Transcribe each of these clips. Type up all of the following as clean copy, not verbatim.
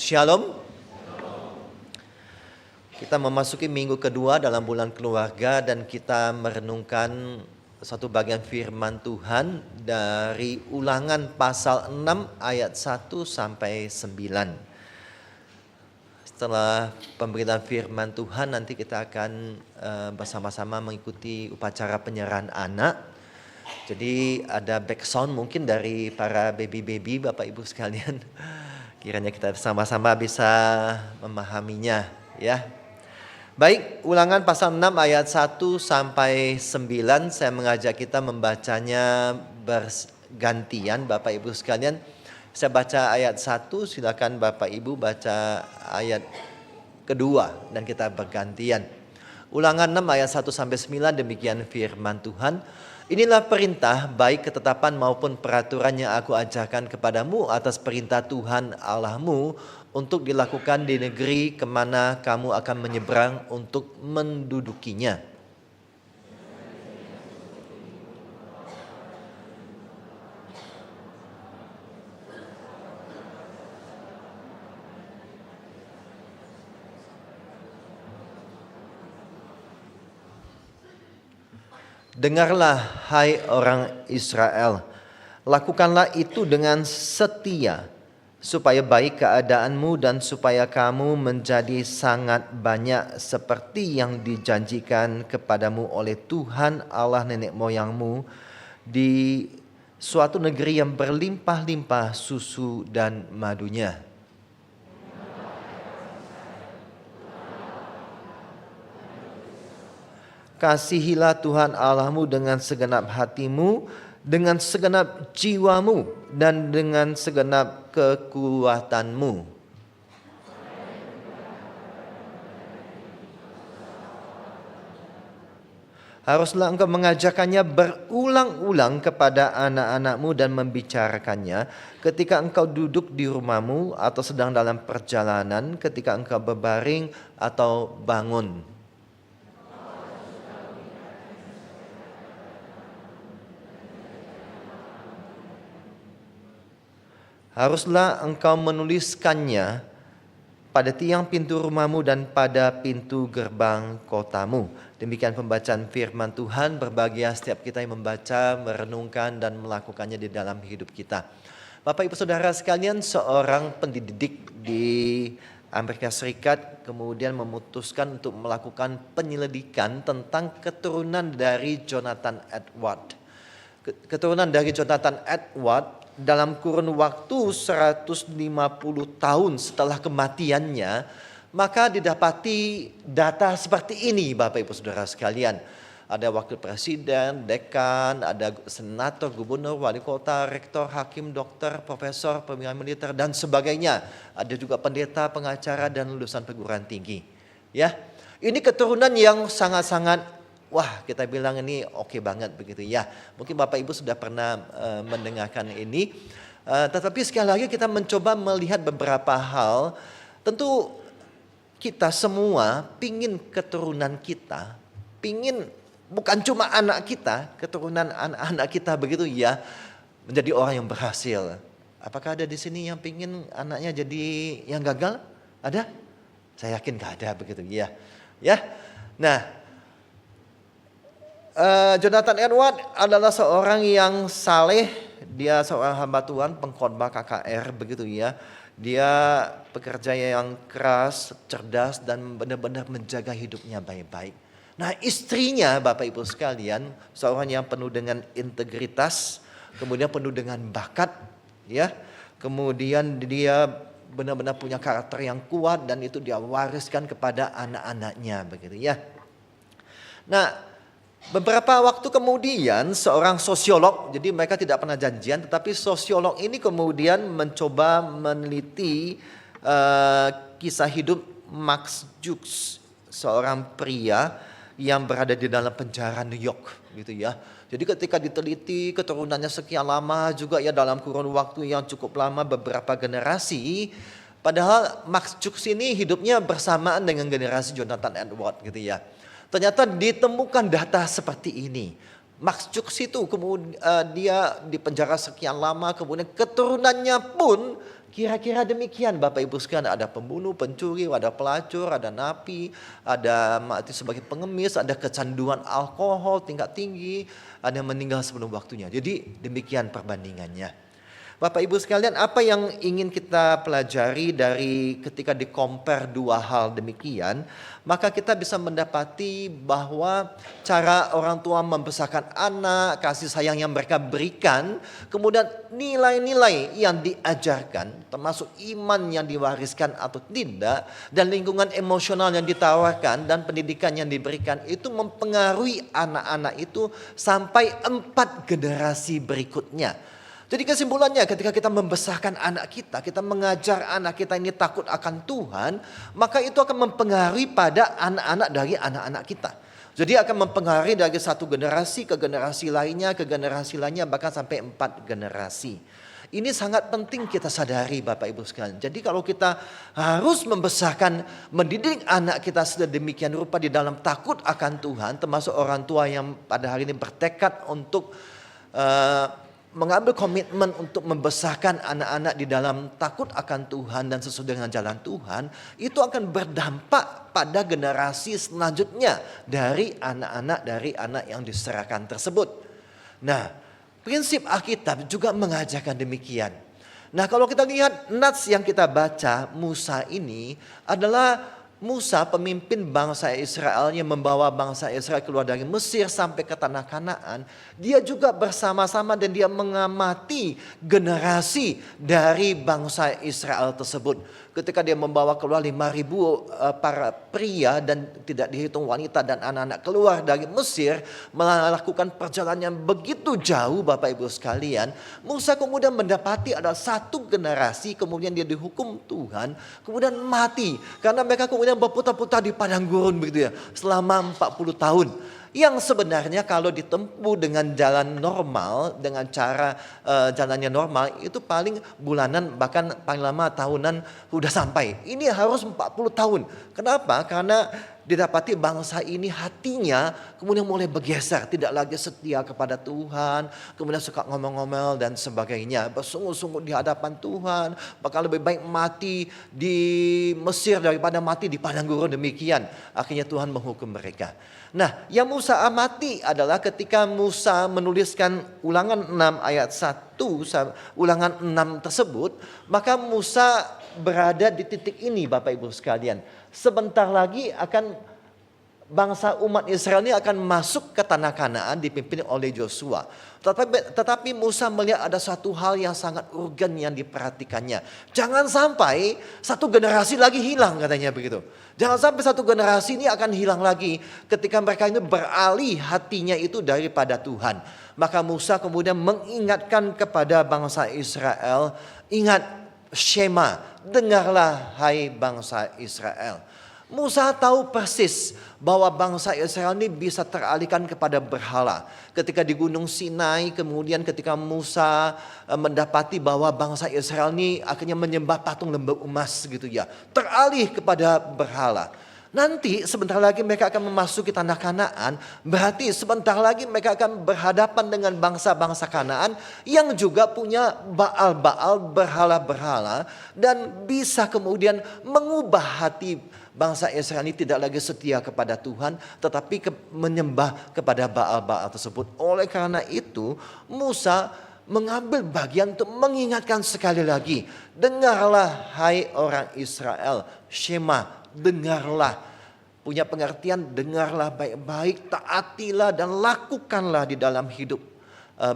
Shalom. Kita memasuki minggu kedua dalam bulan keluarga dan kita merenungkan satu bagian firman Tuhan dari Ulangan pasal 6 ayat 1 sampai 9. Setelah pemberitaan firman Tuhan nanti kita akan bersama-sama mengikuti upacara penyerahan anak. Jadi ada background mungkin dari para baby-baby Bapak Ibu sekalian. Kiranya kita sama-sama bisa memahaminya ya. Baik, Ulangan pasal 6 ayat 1 sampai 9 saya mengajak kita membacanya bergantian Bapak Ibu sekalian. Saya baca ayat 1, silakan Bapak Ibu baca ayat kedua dan kita bergantian. Ulangan 6 ayat 1 sampai 9 demikian firman Tuhan. Inilah perintah baik ketetapan maupun peraturan yang aku ajarkan kepadamu atas perintah Tuhan Allahmu untuk dilakukan di negeri kemana kamu akan menyeberang untuk mendudukinya. Dengarlah hai orang Israel, lakukanlah itu dengan setia, supaya baik keadaanmu dan supaya kamu menjadi sangat banyak seperti yang dijanjikan kepadamu oleh Tuhan Allah nenek moyangmu di suatu negeri yang berlimpah-limpah susu dan madunya. Kasihilah Tuhan Allahmu dengan segenap hatimu, dengan segenap jiwamu, dan dengan segenap kekuatanmu. Haruslah engkau mengajarkannya berulang-ulang kepada anak-anakmu dan membicarakannya ketika engkau duduk di rumahmu atau sedang dalam perjalanan, ketika engkau berbaring atau bangun. Haruslah engkau menuliskannya pada tiang pintu rumahmu dan pada pintu gerbang kotamu. Demikian pembacaan firman Tuhan. Berbahagia setiap kita yang membaca, merenungkan dan melakukannya di dalam hidup kita. Bapak Ibu Saudara sekalian, seorang pendidik di Amerika Serikat kemudian memutuskan untuk melakukan penyelidikan tentang keturunan dari Jonathan Edwards. Keturunan dari Jonathan Edwards dalam kurun waktu 150 tahun setelah kematiannya, maka didapati data seperti ini Bapak Ibu Saudara sekalian. Ada wakil presiden, dekan, ada senator, gubernur, wali kota, rektor, hakim, dokter, profesor, perwira militer dan sebagainya. Ada juga pendeta, pengacara dan lulusan perguruan tinggi. Ya, ini keturunan yang sangat-sangat wah, kita bilang ini oke banget begitu ya. Mungkin Bapak Ibu sudah pernah mendengarkan ini. Tetapi sekali lagi kita mencoba melihat beberapa hal. Tentu kita semua pingin keturunan kita, pingin bukan cuma anak kita, keturunan anak-anak kita begitu ya, menjadi orang yang berhasil. Apakah ada di sini yang pingin anaknya jadi yang gagal? Ada? Saya yakin gak ada begitu ya. Ya, nah. Jonathan Edwards adalah seorang yang saleh, dia seorang hamba Tuhan, pengkhotbah KKR begitu ya. Dia pekerja yang keras, cerdas dan benar-benar menjaga hidupnya baik-baik. Nah, istrinya Bapak Ibu sekalian, seorang yang penuh dengan integritas, kemudian penuh dengan bakat ya. Kemudian dia benar-benar punya karakter yang kuat dan itu dia wariskan kepada anak-anaknya begitu ya. Nah, beberapa waktu kemudian seorang sosiolog, jadi mereka tidak pernah janjian, tetapi sosiolog ini kemudian mencoba meneliti kisah hidup Max Jukes, seorang pria yang berada di dalam penjara New York gitu ya. Jadi ketika diteliti keturunannya sekian lama juga ya dalam kurun waktu yang cukup lama beberapa generasi. Padahal Max Jukes ini hidupnya bersamaan dengan generasi Jonathan Edwards gitu ya. Ternyata ditemukan data seperti ini Makjuk situ, kemudian dia dipenjara sekian lama, kemudian keturunannya pun kira-kira demikian Bapak Ibu sekalian. Ada pembunuh, pencuri, ada pelacur, ada napi, ada mati sebagai pengemis, ada kecanduan alkohol tingkat tinggi, ada yang meninggal sebelum waktunya. Jadi demikian perbandingannya. Bapak Ibu sekalian, apa yang ingin kita pelajari dari ketika di-compare dua hal demikian, maka kita bisa mendapati bahwa cara orang tua membesarkan anak, kasih sayang yang mereka berikan, kemudian nilai-nilai yang diajarkan, termasuk iman yang diwariskan atau tidak, dan lingkungan emosional yang ditawarkan, dan pendidikan yang diberikan, itu mempengaruhi anak-anak itu sampai 4 generasi berikutnya. Jadi kesimpulannya ketika kita membesarkan anak kita mengajar anak kita ini takut akan Tuhan, maka itu akan mempengaruhi pada anak-anak dari anak-anak kita. Jadi akan mempengaruhi dari satu generasi ke generasi lainnya, bahkan sampai 4 generasi. Ini sangat penting kita sadari Bapak Ibu sekalian. Jadi kalau kita harus membesarkan, mendidik anak kita sedemikian rupa di dalam takut akan Tuhan, termasuk orang tua yang pada hari ini bertekad untuk mengambil komitmen untuk membesarkan anak-anak di dalam takut akan Tuhan dan sesuai dengan jalan Tuhan, itu akan berdampak pada generasi selanjutnya dari anak yang diserahkan tersebut. Nah, prinsip Alkitab juga mengajarkan demikian. Nah, kalau kita lihat nats yang kita baca, Musa ini adalah Musa, pemimpin bangsa Israel yang membawa bangsa Israel keluar dari Mesir sampai ke tanah Kanaan. Dia juga bersama-sama dan dia mengamati generasi dari bangsa Israel tersebut. Ketika dia membawa keluar 5.000 para pria dan tidak dihitung wanita dan anak-anak keluar dari Mesir, melakukan perjalanan yang begitu jauh Bapak Ibu sekalian. Musa kemudian mendapati ada satu generasi kemudian dia dihukum Tuhan, kemudian mati. Karena mereka kemudian berputar-putar di padang gurun begitu ya, selama 40 tahun. Yang sebenarnya kalau ditempuh dengan jalan normal, dengan cara jalannya normal, itu paling bulanan bahkan paling lama tahunan sudah sampai. Ini harus 40 tahun. Kenapa? Karena didapati bangsa ini hatinya kemudian mulai bergeser, tidak lagi setia kepada Tuhan, kemudian suka ngomel-ngomel dan sebagainya, bersungguh-sungguh di hadapan Tuhan, bahkan lebih baik mati di Mesir daripada mati di padang gurun demikian. Akhirnya Tuhan menghukum mereka. Nah, yang Musa amati adalah ketika Musa menuliskan Ulangan 6 ayat 1, Ulangan 6 tersebut, maka Musa berada di titik ini Bapak Ibu sekalian. Sebentar lagi akan bangsa umat Israel ini akan masuk ke tanah Kanaan dipimpin oleh Joshua. Tetapi Musa melihat ada satu hal yang sangat urgen yang diperhatikannya. Jangan sampai satu generasi lagi hilang katanya begitu. Jangan sampai satu generasi ini akan hilang lagi ketika mereka ini beralih hatinya itu daripada Tuhan. Maka Musa kemudian mengingatkan kepada bangsa Israel, ingat Shema, dengarlah hai bangsa Israel. Musa tahu persis bahwa bangsa Israel ini bisa teralihkan kepada berhala. Ketika di Gunung Sinai, kemudian ketika Musa mendapati bahwa bangsa Israel ini akhirnya menyembah patung lembu emas gitu ya. Teralih kepada berhala. Nanti sebentar lagi mereka akan memasuki tanah Kanaan. Berarti sebentar lagi mereka akan berhadapan dengan bangsa-bangsa Kanaan yang juga punya baal-baal, berhala-berhala. Dan bisa kemudian mengubah hati bangsa Israel ini tidak lagi setia kepada Tuhan, tetapi menyembah kepada baal-baal tersebut. Oleh karena itu Musa mengambil bagian untuk mengingatkan sekali lagi. Dengarlah hai orang Israel, Shema, dengarlah. Punya pengertian dengarlah baik-baik, taatilah dan lakukanlah di dalam hidup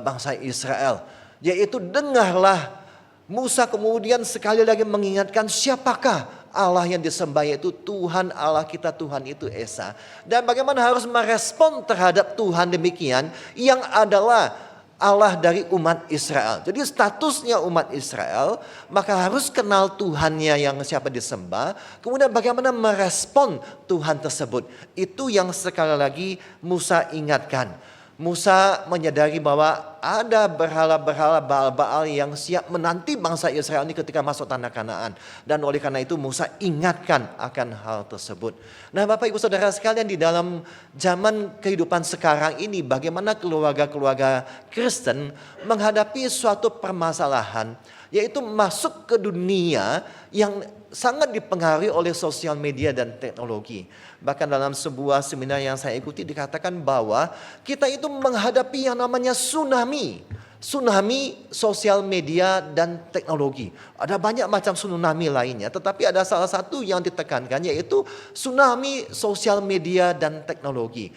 bangsa Israel. Yaitu dengarlah. Musa kemudian sekali lagi mengingatkan siapakah Allah yang disembah, yaitu Tuhan Allah kita, Tuhan itu Esa. Dan bagaimana harus merespon terhadap Tuhan demikian yang adalah Allah dari umat Israel. Jadi statusnya umat Israel, maka harus kenal Tuhannya yang siapa disembah. Kemudian bagaimana merespon Tuhan tersebut. Itu yang sekali lagi Musa ingatkan. Musa menyadari bahwa ada berhala-berhala Baal-Baal yang siap menanti bangsa Israel ini ketika masuk tanah Kanaan. Dan oleh karena itu Musa ingatkan akan hal tersebut. Nah Bapak Ibu Saudara sekalian, di dalam zaman kehidupan sekarang ini, bagaimana keluarga-keluarga Kristen menghadapi suatu permasalahan, yaitu masuk ke dunia yang sangat dipengaruhi oleh sosial media dan teknologi. Bahkan dalam sebuah seminar yang saya ikuti dikatakan bahwa kita itu menghadapi yang namanya tsunami. Tsunami sosial media dan teknologi. Ada banyak macam tsunami lainnya, tetapi ada salah satu yang ditekankan, yaitu tsunami sosial media dan teknologi.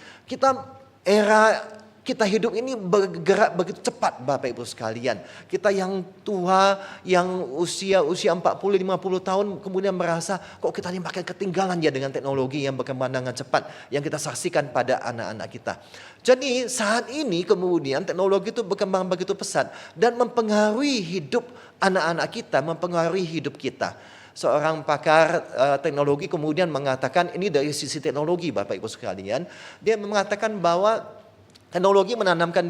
Kita hidup ini bergerak begitu cepat Bapak Ibu sekalian. Kita yang tua, yang usia 40-50 tahun kemudian merasa kok kita ini makin ketinggalan ya dengan teknologi yang berkembang dengan cepat yang kita saksikan pada anak-anak kita. Jadi saat ini kemudian teknologi itu berkembang begitu pesat dan mempengaruhi hidup anak-anak kita, mempengaruhi hidup kita. Seorang pakar teknologi kemudian mengatakan, ini dari sisi teknologi Bapak Ibu sekalian, dia mengatakan bahwa teknologi menanamkan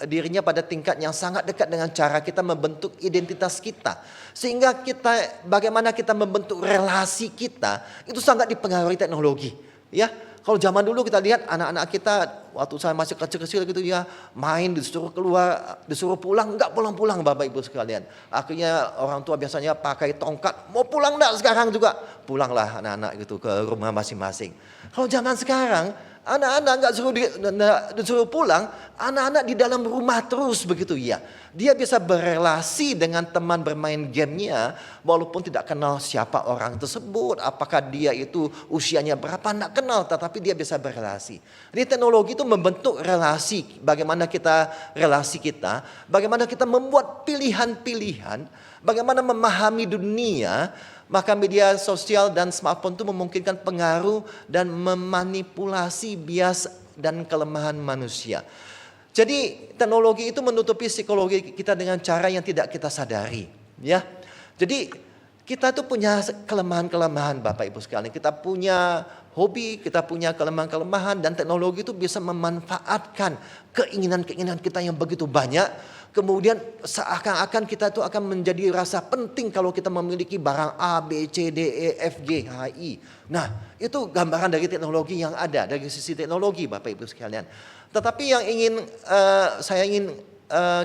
dirinya pada tingkat yang sangat dekat dengan cara kita membentuk identitas kita. Sehingga bagaimana kita membentuk relasi kita, itu sangat dipengaruhi teknologi. Ya, kalau zaman dulu kita lihat anak-anak kita, waktu saya masih kecil-kecil gitu ya, main disuruh keluar, disuruh pulang, enggak pulang-pulang Bapak Ibu sekalian. Akhirnya orang tua biasanya pakai tongkat, mau pulang enggak sekarang juga? Pulanglah anak-anak gitu ke rumah masing-masing. Kalau zaman sekarang, anak-anak nggak disuruh pulang, anak-anak di dalam rumah terus begitu ya. Dia bisa berelasi dengan teman bermain gamenya, walaupun tidak kenal siapa orang tersebut, apakah dia itu usianya berapa, nggak kenal, tetapi dia bisa berelasi. Jadi teknologi itu membentuk relasi, bagaimana kita membuat pilihan-pilihan, bagaimana memahami dunia. Maka media sosial dan smartphone itu memungkinkan pengaruh dan memanipulasi bias dan kelemahan manusia. Jadi teknologi itu menutupi psikologi kita dengan cara yang tidak kita sadari. Ya, jadi kita tuh punya kelemahan-kelemahan Bapak Ibu sekalian. Kita punya hobi, kita punya kelemahan-kelemahan, dan teknologi itu bisa memanfaatkan keinginan-keinginan kita yang begitu banyak. Kemudian seakan-akan kita itu akan menjadi rasa penting kalau kita memiliki barang A, B, C, D, E, F, G, H, I. Nah, itu gambaran dari teknologi yang ada, dari sisi teknologi Bapak Ibu sekalian. Tetapi yang saya ingin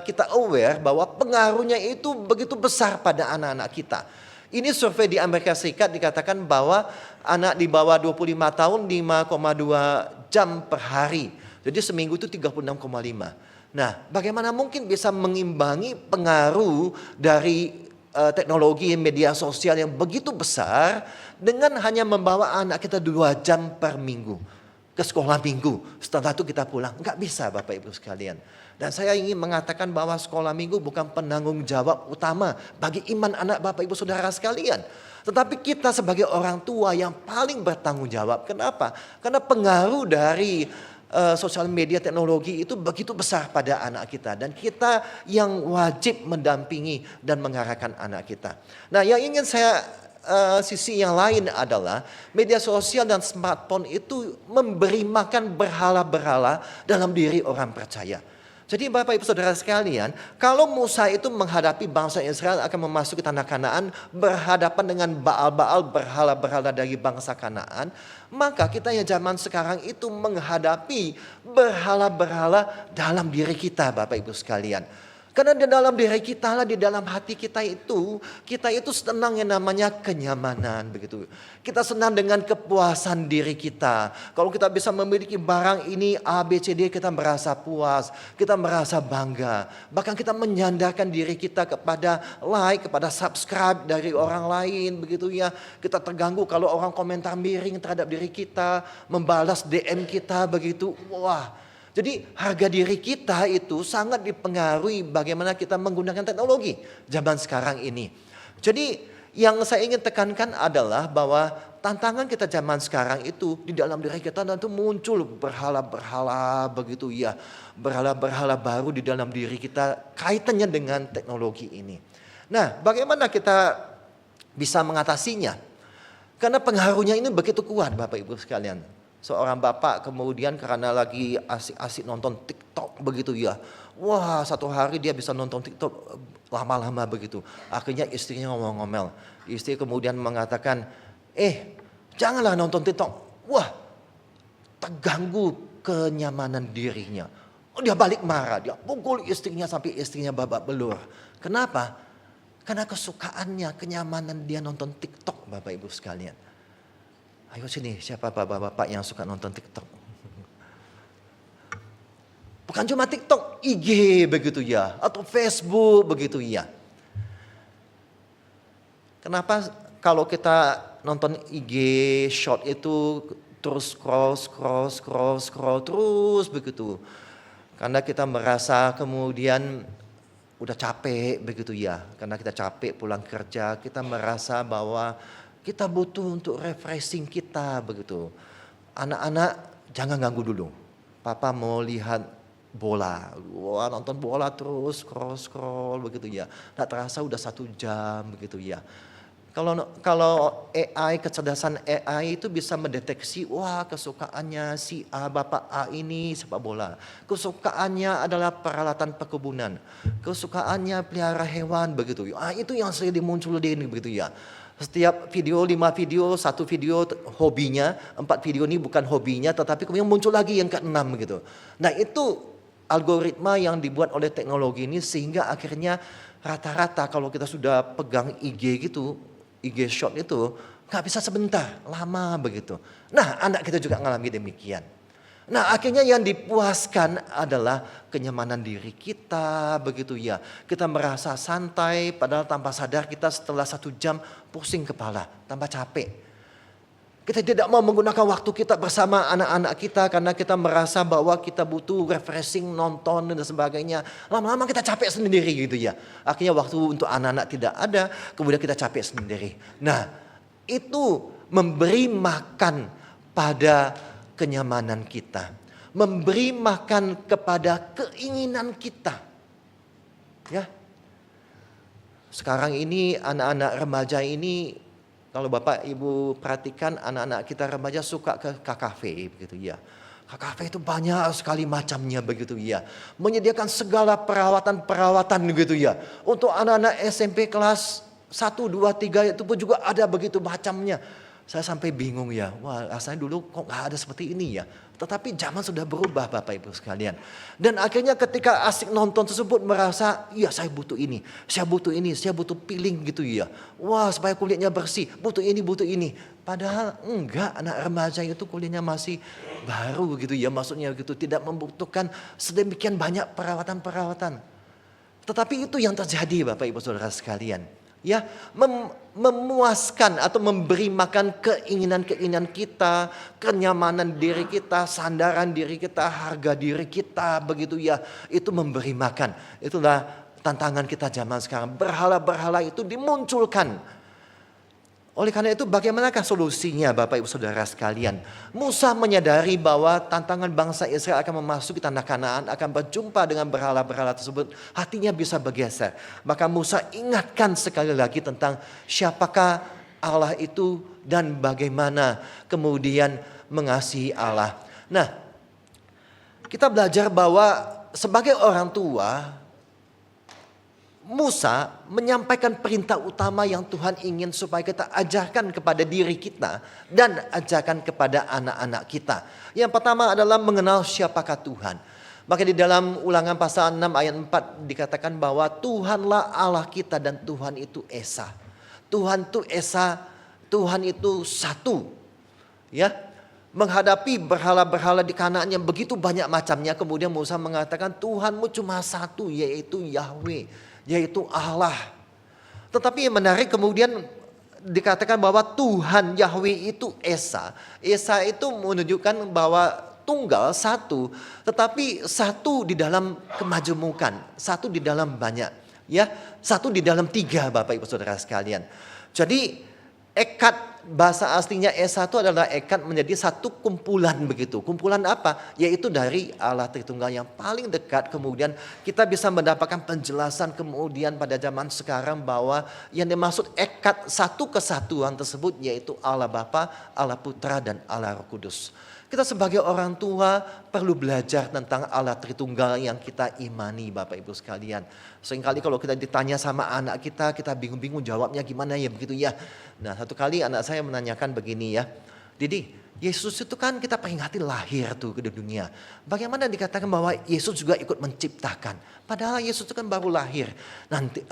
kita aware bahwa pengaruhnya itu begitu besar pada anak-anak kita. Ini survei di Amerika Serikat dikatakan bahwa anak di bawah 25 tahun 5,2 jam per hari. Jadi seminggu itu 36,5. Nah, bagaimana mungkin bisa mengimbangi pengaruh dari teknologi media sosial yang begitu besar dengan hanya membawa anak kita 2 jam per minggu ke sekolah minggu. Setelah itu kita pulang. Enggak bisa Bapak Ibu sekalian. Dan saya ingin mengatakan bahwa sekolah minggu bukan penanggung jawab utama bagi iman anak Bapak Ibu Saudara sekalian. Tetapi kita sebagai orang tua yang paling bertanggung jawab. Kenapa? Karena pengaruh dari sosial media teknologi itu begitu besar pada anak kita, dan kita yang wajib mendampingi dan mengarahkan anak kita. Nah, yang ingin saya sisi yang lain adalah media sosial dan smartphone itu memberi makan berhala-berhala dalam diri orang percaya. Jadi Bapak Ibu Saudara sekalian, kalau Musa itu menghadapi bangsa Israel akan memasuki tanah Kanaan berhadapan dengan Baal-Baal, berhala-berhala dari bangsa Kanaan, maka kita yang zaman sekarang itu menghadapi berhala-berhala dalam diri kita Bapak Ibu sekalian. Karena di dalam diri kita lah, di dalam hati kita itu senang yang namanya kenyamanan begitu. Kita senang dengan kepuasan diri kita. Kalau kita bisa memiliki barang ini A, B, C, D, kita merasa puas, kita merasa bangga. Bahkan kita menyandarkan diri kita kepada like, kepada subscribe dari orang lain begitu ya. Kita terganggu kalau orang komentar miring terhadap diri kita, membalas DM kita begitu. Wah. Jadi harga diri kita itu sangat dipengaruhi bagaimana kita menggunakan teknologi zaman sekarang ini. Jadi yang saya ingin tekankan adalah bahwa tantangan kita zaman sekarang itu di dalam diri kita tentu muncul berhala-berhala begitu ya. Berhala-berhala baru di dalam diri kita kaitannya dengan teknologi ini. Nah, bagaimana kita bisa mengatasinya? Karena pengaruhnya ini begitu kuat Bapak Ibu sekalian. Seorang bapak kemudian karena lagi asik-asik nonton TikTok begitu ya. Wah, satu hari dia bisa nonton TikTok lama-lama begitu. Akhirnya istrinya ngomel-ngomel. Istri kemudian mengatakan, janganlah nonton TikTok. Wah, terganggu kenyamanan dirinya. Dia balik marah, dia pukul istrinya sampai istrinya babak belur. Kenapa? Karena kesukaannya, kenyamanan dia nonton TikTok, Bapak Ibu sekalian. Ayo sini, siapa bapak-bapak yang suka nonton TikTok? Bukan cuma TikTok, IG begitu ya, atau Facebook begitu ya. Kenapa kalau kita nonton IG short itu terus scroll terus begitu? Karena kita merasa kemudian udah capek begitu ya. Karena kita capek pulang kerja, kita merasa bahwa kita butuh untuk refreshing kita begitu. Anak-anak jangan ganggu dulu. Papa mau lihat bola, wah nonton bola terus scroll begitu ya. Nggak terasa udah 1 jam begitu ya. Kalau AI, kecerdasan AI itu bisa mendeteksi, wah kesukaannya si A, bapak A ini sepak bola. Kesukaannya adalah peralatan perkebunan. Kesukaannya pelihara hewan begitu. Itu yang sering dimuncul di ini begitu ya. Setiap video 5 video, 1 video hobinya, 4 video ini bukan hobinya, tetapi kemudian muncul lagi yang ke-6 gitu. Nah itu algoritma yang dibuat oleh teknologi ini sehingga akhirnya rata-rata kalau kita sudah pegang IG gitu, IG short itu gak bisa sebentar, lama begitu. Nah anak kita juga ngalami demikian. Nah akhirnya yang dipuaskan adalah kenyamanan diri kita begitu ya. Kita merasa santai padahal tanpa sadar kita setelah 1 jam pusing kepala, tambah capek. Kita tidak mau menggunakan waktu kita bersama anak-anak kita karena kita merasa bahwa kita butuh refreshing, nonton dan sebagainya. Lama-lama kita capek sendiri gitu ya. Akhirnya waktu untuk anak-anak tidak ada, kemudian kita capek sendiri. Nah, itu memberi makan pada kenyamanan kita. Memberi makan kepada keinginan kita. Ya. Sekarang ini anak-anak remaja ini, kalau Bapak Ibu perhatikan anak-anak kita remaja suka ke KKV begitu ya. KKV itu banyak sekali macamnya begitu ya. Menyediakan segala perawatan-perawatan begitu ya. Untuk anak-anak SMP kelas 1, 2, 3 itu pun juga ada begitu macamnya. Saya sampai bingung ya. Wah, rasanya dulu kok gak ada seperti ini ya. Tetapi zaman sudah berubah Bapak Ibu sekalian. Dan akhirnya ketika asik nonton tersebut merasa, iya saya butuh ini, saya butuh peeling gitu ya. Wah supaya kulitnya bersih, butuh ini. Padahal enggak, anak remaja itu kulitnya masih baru gitu ya. Maksudnya gitu, tidak membutuhkan sedemikian banyak perawatan-perawatan. Tetapi itu yang terjadi Bapak Ibu Saudara sekalian. Ya, memuaskan atau memberi makan keinginan-keinginan kita, kenyamanan diri kita, sandaran diri kita, harga diri kita begitu ya. Itu memberi makan. Itulah tantangan kita zaman sekarang. Berhala-berhala itu dimunculkan. Oleh karena itu bagaimanakah solusinya Bapak Ibu Saudara sekalian? Musa menyadari bahwa tantangan bangsa Israel akan memasuki tanah Kanaan, akan berjumpa dengan berhala-berhala tersebut, hatinya bisa bergeser. Maka Musa ingatkan sekali lagi tentang siapakah Allah itu dan bagaimana kemudian mengasihi Allah. Nah, kita belajar bahwa sebagai orang tua, Musa menyampaikan perintah utama yang Tuhan ingin supaya kita ajarkan kepada diri kita dan ajarkan kepada anak-anak kita. Yang pertama adalah mengenal siapakah Tuhan. Maka di dalam Ulangan pasal 6 ayat 4 dikatakan bahwa Tuhanlah Allah kita dan Tuhan itu Esa. Tuhan itu Esa, Tuhan itu satu. Ya, menghadapi berhala-berhala di Kanaan yang begitu banyak macamnya, kemudian Musa mengatakan Tuhanmu cuma satu, yaitu Yahweh, yaitu Allah. Tetapi yang menarik kemudian dikatakan bahwa Tuhan Yahweh itu Esa. Esa itu menunjukkan bahwa tunggal satu, tetapi satu di dalam kemajemukan, satu di dalam banyak, ya, satu di dalam 3 Bapak Ibu Saudara sekalian. Jadi ekat bahasa aslinya Esa itu adalah ekat menjadi satu kumpulan begitu. Kumpulan apa? Yaitu dari Allah Tritunggal yang paling dekat. Kemudian kita bisa mendapatkan penjelasan kemudian pada zaman sekarang bahwa yang dimaksud ekat satu kesatuan tersebut yaitu Allah Bapa, Allah Putra dan Allah Roh Kudus. Kita sebagai orang tua perlu belajar tentang Allah Tritunggal yang kita imani Bapak Ibu sekalian. Seringkali kalau kita ditanya sama anak kita bingung-bingung jawabnya gimana ya begitu ya. Nah satu kali anak saya menanyakan begini ya, Didi, Yesus itu kan kita peringati lahir tuh ke dunia. Bagaimana dikatakan bahwa Yesus juga ikut menciptakan? Padahal Yesus itu kan baru lahir. Nanti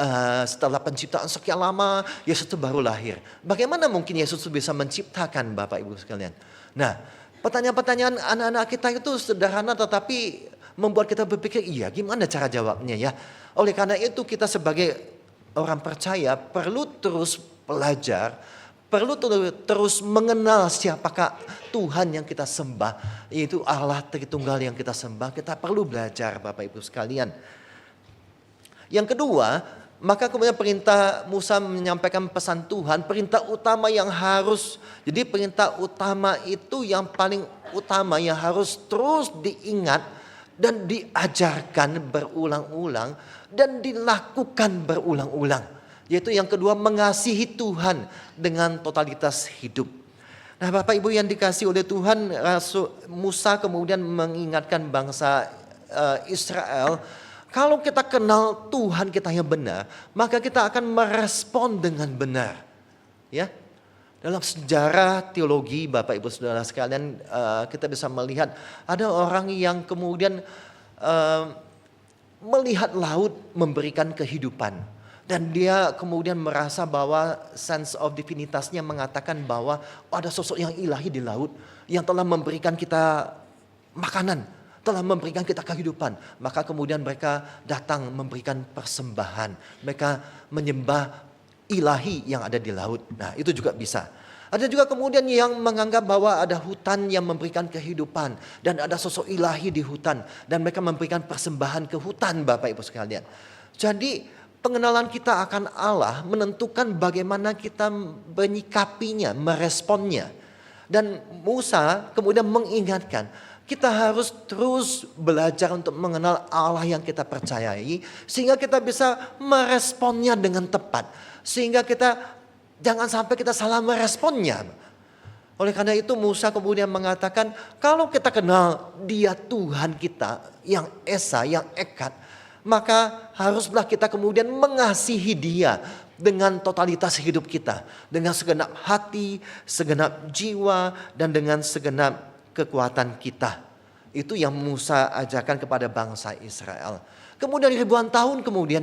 setelah penciptaan sekian lama, Yesus itu baru lahir. Bagaimana mungkin Yesus itu bisa menciptakan Bapak Ibu sekalian? Nah, pertanyaan-pertanyaan anak-anak kita itu sederhana tetapi membuat kita berpikir, iya gimana cara jawabnya ya? Oleh karena itu kita sebagai orang percaya perlu terus belajar, perlu terus mengenal siapakah Tuhan yang kita sembah, yaitu Allah Tritunggal yang kita sembah. Kita perlu belajar Bapak Ibu sekalian. Yang kedua, maka kemudian perintah Musa menyampaikan pesan Tuhan, perintah utama yang harus, jadi perintah utama itu yang paling utama yang harus terus diingat dan diajarkan berulang-ulang dan dilakukan berulang-ulang. Yaitu yang kedua, mengasihi Tuhan dengan totalitas hidup. Nah Bapak Ibu yang dikasihi oleh Tuhan, Musa kemudian mengingatkan bangsa Israel, kalau kita kenal Tuhan kita yang benar, maka kita akan merespon dengan benar. Ya, dalam sejarah teologi Bapak Ibu Saudara sekalian, kita bisa melihat ada orang yang kemudian melihat laut memberikan kehidupan. Dan dia kemudian merasa bahwa sense of divinitasnya mengatakan bahwa ada sosok yang ilahi di laut yang telah memberikan kita makanan, telah memberikan kita kehidupan. Maka kemudian mereka datang memberikan persembahan. Mereka menyembah ilahi yang ada di laut. Nah itu juga bisa. Ada juga kemudian yang menganggap bahwa ada hutan yang memberikan kehidupan. Dan ada sosok ilahi di hutan. Dan mereka memberikan persembahan ke hutan Bapak Ibu sekalian. Jadi pengenalan kita akan Allah menentukan bagaimana kita menyikapinya, meresponnya. Dan Musa kemudian mengingatkan, kita harus terus belajar untuk mengenal Allah yang kita percayai. Sehingga kita bisa meresponnya dengan tepat. Sehingga kita jangan sampai kita salah meresponnya. Oleh karena itu Musa kemudian mengatakan, kalau kita kenal Dia Tuhan kita yang Esa, yang Ekat, maka haruslah kita kemudian mengasihi Dia dengan totalitas hidup kita. Dengan segenap hati, segenap jiwa, dan dengan segenap kekuatan kita. Itu yang Musa ajarkan kepada bangsa Israel. Kemudian ribuan tahun kemudian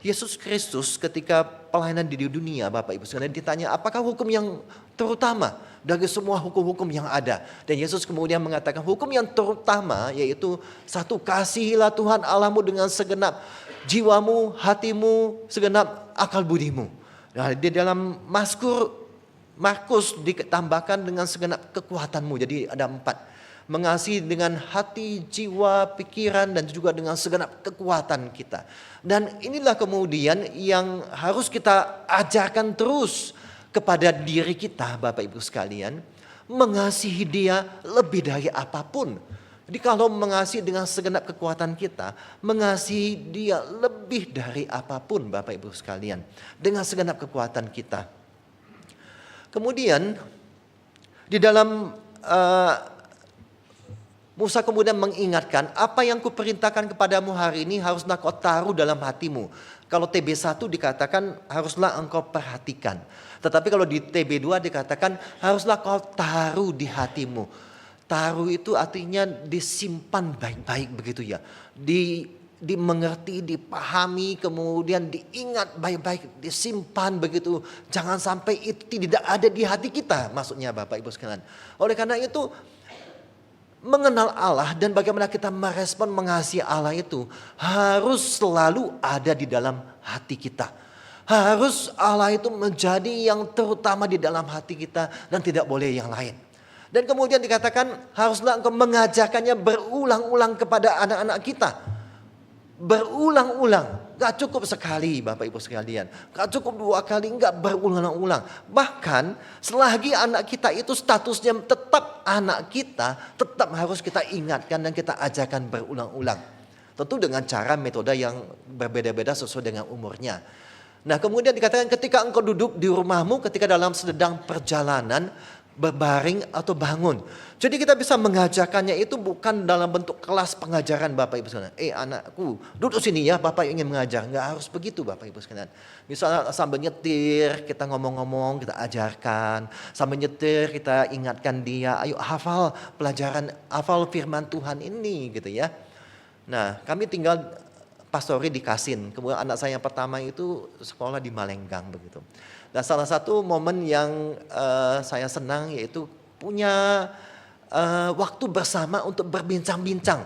Yesus Kristus ketika pelayanan di dunia Bapak Ibu sekalian ditanya, apakah hukum yang terutama dari semua hukum-hukum yang ada? Dan Yesus kemudian mengatakan hukum yang terutama yaitu satu, kasihilah Tuhan Allahmu dengan segenap jiwamu, hatimu, segenap akal budimu. Nah, di dalam Markus ditambahkan dengan segenap kekuatanmu. Jadi ada 4. Mengasihi dengan hati, jiwa, pikiran, dan juga dengan segenap kekuatan kita. Dan inilah kemudian yang harus kita ajarkan terus kepada diri kita Bapak Ibu sekalian. Mengasihi Dia lebih dari apapun. Jadi kalau mengasihi dengan segenap kekuatan kita, mengasihi Dia lebih dari apapun Bapak Ibu sekalian. Dengan segenap kekuatan kita. Kemudian di dalam Musa kemudian mengingatkan, apa yang kuperintahkan kepadamu hari ini haruslah kau taruh dalam hatimu. Kalau TB1 dikatakan haruslah engkau perhatikan. Tetapi kalau di TB2 dikatakan haruslah kau taruh di hatimu. Taruh itu artinya disimpan baik-baik begitu ya. Dimengerti, dipahami, kemudian diingat baik-baik, disimpan begitu. Jangan sampai itu tidak ada di hati kita, maksudnya Bapak Ibu sekalian. Oleh karena itu, mengenal Allah dan bagaimana kita merespon mengasihi Allah itu harus selalu ada di dalam hati kita. Harus Allah itu menjadi yang terutama di dalam hati kita dan tidak boleh yang lain. Dan kemudian dikatakan haruslah engkau mengajarkannya berulang-ulang kepada anak-anak kita. Berulang-ulang, gak cukup sekali Bapak Ibu sekalian, gak cukup 2 kali, enggak, berulang-ulang. Bahkan selagi anak kita itu statusnya tetap anak kita, tetap harus kita ingatkan dan kita ajarkan berulang-ulang. Tentu dengan cara metode yang berbeda-beda sesuai dengan umurnya. Nah kemudian dikatakan ketika engkau duduk di rumahmu, ketika dalam sedang perjalanan, berbaring atau bangun. Jadi kita bisa mengajarkannya itu bukan dalam bentuk kelas pengajaran Bapak Ibu sekalian. Anakku, duduk sini ya, Bapak ingin mengajar. Enggak harus begitu Bapak Ibu sekalian. Misalnya sambil nyetir, kita ngomong-ngomong, kita ajarkan. Sambil nyetir, kita ingatkan dia, ayo hafal pelajaran, hafal firman Tuhan ini gitu ya. Nah, kami tinggal pastori di Kasin. Kemudian anak saya yang pertama itu sekolah di Malenggang begitu. Dan salah satu momen yang saya senang yaitu punya waktu bersama untuk berbincang-bincang.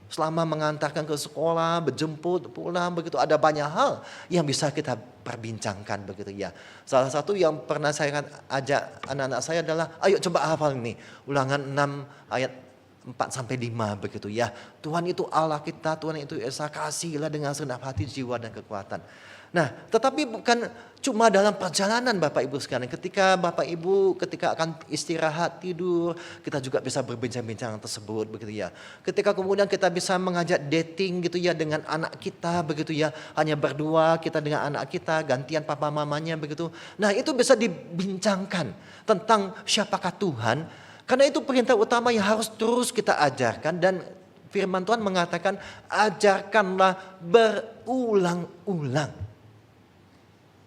Selama mengantarkan ke sekolah, berjemput, pulang begitu. Ada banyak hal yang bisa kita perbincangkan begitu ya. Salah satu yang pernah saya ajak anak-anak saya adalah, ayo coba hafal ini. Ulangan 6 ayat 4-5 begitu ya. Tuhan itu Allah kita, Tuhan itu Esa, kasihlah dengan segenap hati, jiwa dan kekuatan. Nah, tetapi bukan cuma dalam perjalanan Bapak Ibu sekalian. Ketika Bapak Ibu akan istirahat, tidur, kita juga bisa berbincang-bincang tersebut begitu ya. Ketika kemudian kita bisa mengajak dating gitu ya dengan anak kita begitu ya. Hanya berdua kita dengan anak kita, gantian papa mamanya begitu. Nah, itu bisa dibincangkan tentang siapakah Tuhan. Karena itu perintah utama yang harus terus kita ajarkan, dan firman Tuhan mengatakan ajarkanlah berulang-ulang.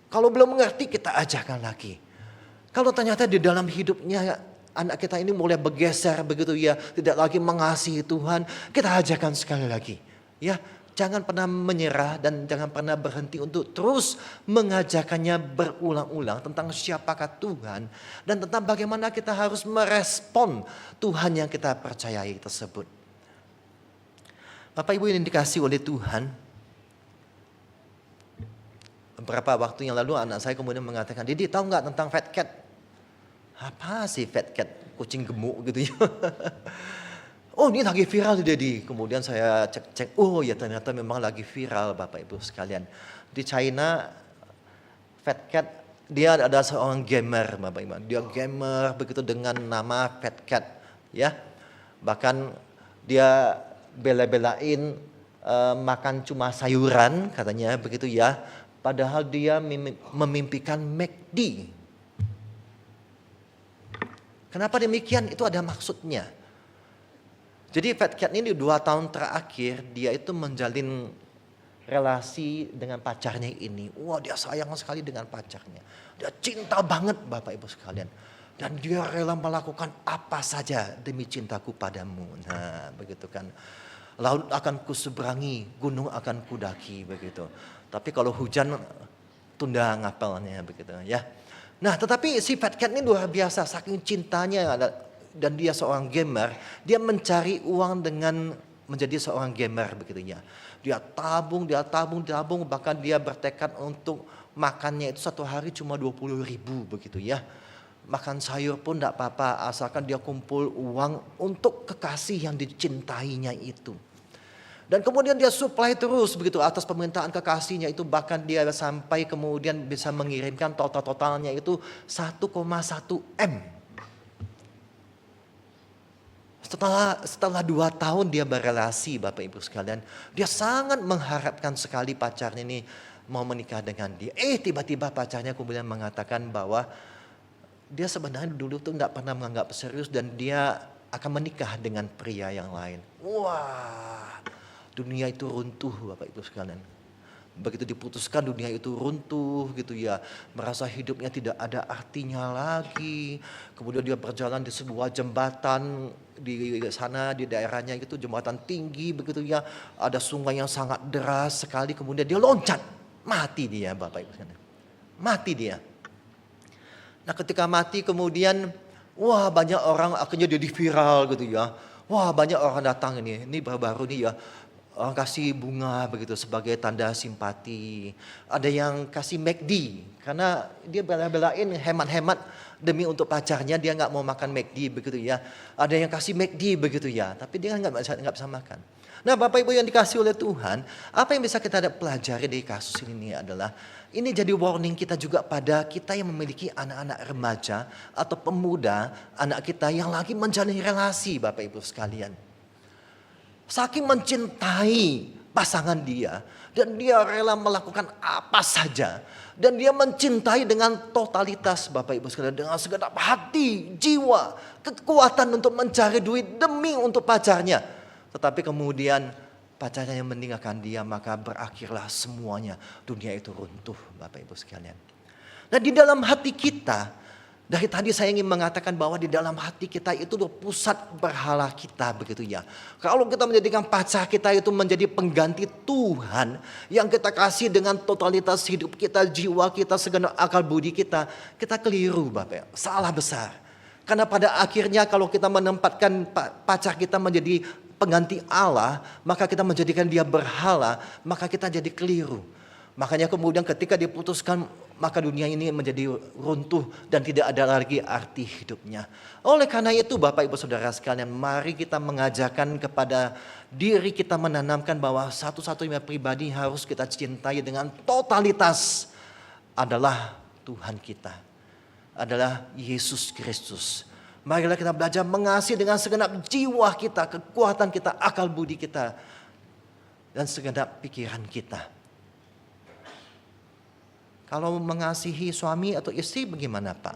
Kalau belum mengerti kita ajarkan lagi. Kalau ternyata di dalam hidupnya anak kita ini mulai bergeser begitu ya, tidak lagi mengasihi Tuhan, kita ajarkan sekali lagi. Ya, jangan pernah menyerah dan jangan pernah berhenti untuk terus mengajarkannya berulang-ulang tentang siapakah Tuhan dan tentang bagaimana kita harus merespon Tuhan yang kita percayai tersebut. Bapak Ibu yang dikasihi oleh Tuhan, beberapa waktu yang lalu anak saya kemudian mengatakan, Didi tahu nggak tentang fat cat? Apa sih fat cat? Kucing gemuk gitu ya. Oh, ini lagi viral Dedi. Kemudian saya cek, oh ya ternyata memang lagi viral Bapak Ibu sekalian. Di China, Fat Cat, dia ada seorang gamer Bapak Ibu. Dia gamer begitu dengan nama Fat Cat. Ya, bahkan dia bela-belain makan cuma sayuran katanya begitu ya. Padahal dia memimpikan McD. Kenapa demikian? Itu ada maksudnya. Jadi Fat Cat ini 2 tahun terakhir dia itu menjalin relasi dengan pacarnya ini. Wah, dia sayang sekali dengan pacarnya. Dia cinta banget Bapak Ibu sekalian. Dan dia rela melakukan apa saja demi cintaku padamu. Nah, begitu kan. Laut akan kuseberangi, gunung akan kudaki begitu. Tapi kalau hujan tunda ngapelnya begitu ya. Nah, tetapi si Fat Cat ini luar biasa, saking cintanya dan dia seorang gamer, dia mencari uang dengan menjadi seorang gamer begitu ya. Dia tabung, bahkan dia bertekad untuk makannya itu satu hari cuma 20.000 begitu ya. Makan sayur pun tidak apa-apa, asalkan dia kumpul uang untuk kekasih yang dicintainya itu. Dan kemudian dia supply terus begitu atas permintaan kekasihnya itu, bahkan dia sampai kemudian bisa mengirimkan totalnya itu 1,1 M. Setelah 2 tahun dia berelasi Bapak Ibu sekalian, dia sangat mengharapkan sekali pacarnya ini mau menikah dengan dia. Tiba-tiba pacarnya kemudian mengatakan bahwa dia sebenarnya dulu tuh tidak pernah menganggap serius dan dia akan menikah dengan pria yang lain. Wah, dunia itu runtuh Bapak Ibu sekalian. Begitu diputuskan dunia itu runtuh gitu ya. Merasa hidupnya tidak ada artinya lagi. Kemudian dia berjalan di sebuah jembatan di sana di daerahnya itu, jembatan tinggi begitu ya. Ada sungai yang sangat deras sekali, kemudian dia loncat. Mati dia Bapak Ibu sekalian. Mati dia. Nah, ketika mati kemudian wah banyak orang akhirnya jadi viral gitu ya. Wah banyak orang datang ini baru-baru nih ya. Orang kasih bunga begitu sebagai tanda simpati. Ada yang kasih McD karena dia bela-belain hemat-hemat demi untuk pacarnya, dia nggak mau makan McD begitu ya. Ada yang kasih McD begitu ya, tapi dia nggak bisa makan. Nah, Bapak Ibu yang dikasih oleh Tuhan, apa yang bisa kita pelajari dari kasus ini adalah ini jadi warning kita juga pada kita yang memiliki anak-anak remaja atau pemuda, anak kita yang lagi menjalin relasi Bapak Ibu sekalian. Saking mencintai pasangan dia. Dan dia rela melakukan apa saja. Dan dia mencintai dengan totalitas Bapak Ibu sekalian. Dengan segenap hati, jiwa, kekuatan untuk mencari duit demi untuk pacarnya. Tetapi kemudian pacarnya yang meninggalkan dia, maka berakhirlah semuanya. Dunia itu runtuh Bapak Ibu sekalian. Nah di dalam hati kita, dari tadi saya ingin mengatakan bahwa di dalam hati kita itu pusat berhala kita begitu ya. Kalau kita menjadikan pacar kita itu menjadi pengganti Tuhan yang kita kasih dengan totalitas hidup kita, jiwa kita, segenap akal budi kita keliru Bapak, salah besar. Karena pada akhirnya kalau kita menempatkan pacar kita menjadi pengganti Allah, maka kita menjadikan dia berhala, maka kita jadi keliru. Makanya kemudian ketika diputuskan, maka dunia ini menjadi runtuh dan tidak ada lagi arti hidupnya. Oleh karena itu Bapak Ibu Saudara sekalian, mari kita mengajarkan kepada diri kita, menanamkan bahwa satu-satunya pribadi harus kita cintai dengan totalitas adalah Tuhan kita, adalah Yesus Kristus. Marilah kita belajar mengasihi dengan segenap jiwa kita, kekuatan kita, akal budi kita, dan segenap pikiran kita. Kalau mengasihi suami atau istri bagaimana Pak?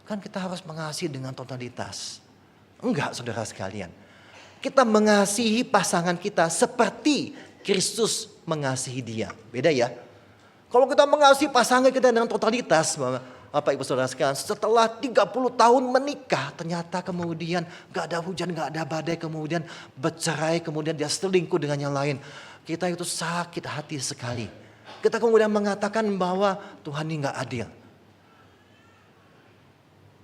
Kan kita harus mengasihi dengan totalitas. Enggak saudara sekalian. Kita mengasihi pasangan kita seperti Kristus mengasihi dia. Beda ya. Kalau kita mengasihi pasangan kita dengan totalitas, Bapak Ibu Saudara sekalian, setelah 30 tahun menikah, ternyata kemudian gak ada hujan, gak ada badai, kemudian bercerai, kemudian dia selingkuh dengan yang lain. Kita itu sakit hati sekali. Kita kemudian mengatakan bahwa Tuhan ini gak adil.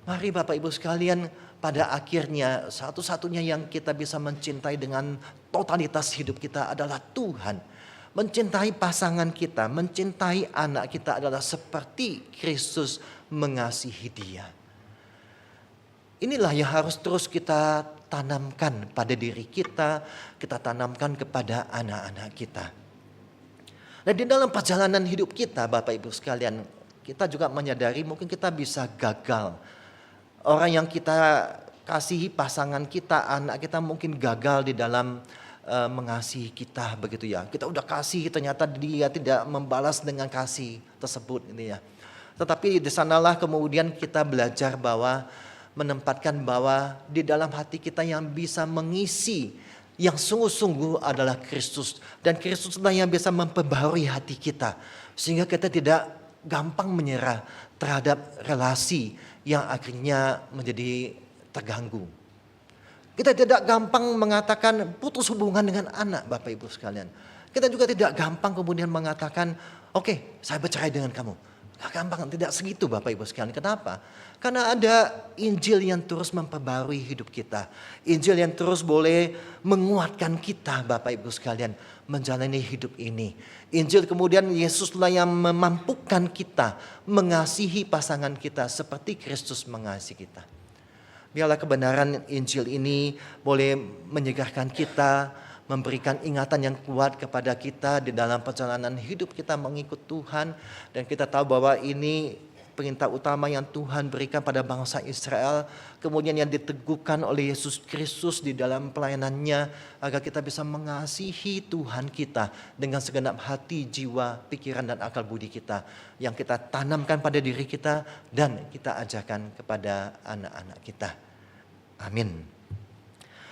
Mari Bapak Ibu sekalian, pada akhirnya satu-satunya yang kita bisa mencintai dengan totalitas hidup kita adalah Tuhan. Mencintai pasangan kita, mencintai anak kita adalah seperti Kristus mengasihi dia. Inilah yang harus terus kita tanamkan pada diri kita tanamkan kepada anak-anak kita. Nah di dalam perjalanan hidup kita Bapak Ibu sekalian, kita juga menyadari mungkin kita bisa gagal. Orang yang kita kasihi, pasangan kita, anak kita mungkin gagal di dalam mengasihi kita begitu ya. Kita udah kasih, ternyata dia tidak membalas dengan kasih tersebut ini ya. Tetapi di sanalah kemudian kita belajar bahwa menempatkan bahwa di dalam hati kita yang bisa mengisi yang sungguh-sungguh adalah Kristus. Dan Kristuslah yang bisa memperbaharui hati kita. Sehingga kita tidak gampang menyerah terhadap relasi yang akhirnya menjadi terganggu. Kita tidak gampang mengatakan putus hubungan dengan anak Bapak Ibu sekalian. Kita juga tidak gampang kemudian mengatakan oke, saya bercerai dengan kamu. Gak gampang, tidak segitu Bapak Ibu sekalian. Kenapa? Karena ada Injil yang terus memperbarui hidup kita. Injil yang terus boleh menguatkan kita Bapak Ibu sekalian menjalani hidup ini. Injil kemudian Yesuslah yang memampukan kita mengasihi pasangan kita seperti Kristus mengasihi kita. Biarlah kebenaran Injil ini boleh menyegarkan kita, memberikan ingatan yang kuat kepada kita di dalam perjalanan hidup kita mengikut Tuhan. Dan kita tahu bahwa ini perintah utama yang Tuhan berikan pada bangsa Israel. Kemudian yang diteguhkan oleh Yesus Kristus di dalam pelayanannya. Agar kita bisa mengasihi Tuhan kita dengan segenap hati, jiwa, pikiran dan akal budi kita. Yang kita tanamkan pada diri kita dan kita ajarkan kepada anak-anak kita. Amin.